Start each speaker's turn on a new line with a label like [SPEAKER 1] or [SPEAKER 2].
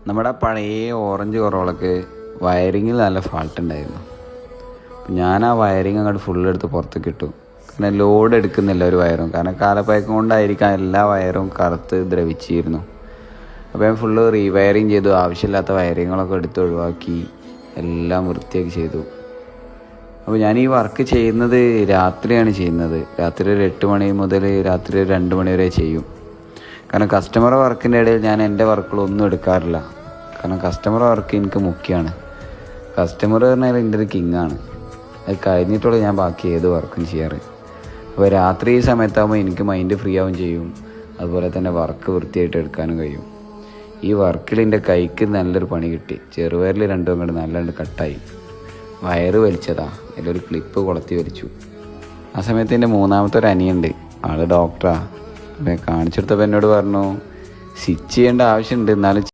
[SPEAKER 1] നമ്മുടെ പഴയ ഓറഞ്ച് കൊറോളക്ക് വയറിങ്ങിൽ നല്ല ഫാൾട്ട് ഉണ്ടായിരുന്നു. അപ്പം ഞാൻ ആ വയറിങ് അങ്ങോട്ട് ഫുള്ളെടുത്ത് പുറത്തേക്ക് ഇട്ടു. കാരണം ലോഡ് എടുക്കുന്നില്ല ഒരു വയറും. കാരണം കാലപ്പഴക്കം കൊണ്ടായിരിക്കാം എല്ലാ വയറും കറുത്ത് ദ്രവിച്ചിരുന്നു. അപ്പോൾ ഞാൻ ഫുള്ള് റീവയറിങ് ചെയ്തു. ആവശ്യമില്ലാത്ത വയറിങ്ങുകളൊക്കെ എടുത്ത് ഒഴിവാക്കി എല്ലാം വൃത്തിയാക്കി ചെയ്തു. അപ്പോൾ ഞാൻ ഈ വർക്ക് ചെയ്യുന്നത് രാത്രിയാണ് ചെയ്യുന്നത്. രാത്രി ഒരു 8 മണി മുതൽ രാത്രി ഒരു 2 മണി വരെ ചെയ്യും. കാരണം കസ്റ്റമർ വർക്കിൻ്റെ ഇടയിൽ ഞാൻ എൻ്റെ വർക്കുകളൊന്നും എടുക്കാറില്ല. കാരണം കസ്റ്റമർ വർക്ക് എനിക്ക് മുഖ്യമാണ്. കസ്റ്റമർ പറഞ്ഞാൽ എൻ്റെ ഒരു കിങ്ങാണ്. അത് കഴിഞ്ഞിട്ടുള്ള ഞാൻ ബാക്കി ഏത് വർക്കും ചെയ്യാറ്. അപ്പോൾ രാത്രി ഈ സമയത്താകുമ്പോൾ എനിക്ക് മൈൻഡ് ഫ്രീ ആവുകയും ചെയ്യും. അതുപോലെ തന്നെ വർക്ക് വൃത്തിയായിട്ട് എടുക്കാനും കഴിയും. ഈ വർക്കിൽ എൻ്റെ കൈക്ക് നല്ലൊരു പണി കിട്ടി. ചെറുവയറിൽ രണ്ടും അങ്ങോട്ട് നല്ലണ്ട് കട്ടായി. വയറ് വലിച്ചതാ, അതിലൊരു ക്ലിപ്പ് കൊളത്തി വലിച്ചു. ആ സമയത്ത് എൻ്റെ മൂന്നാമത്തെ ഒരു അനിയുണ്ട്, ആൾ ഡോക്ടറാണ്. അപ്പം കാണിച്ചെടുത്തപ്പോൾ എന്നോട് പറഞ്ഞു സ്റ്റിച്ച് ചെയ്യേണ്ട ആവശ്യമുണ്ട്, എന്നാലും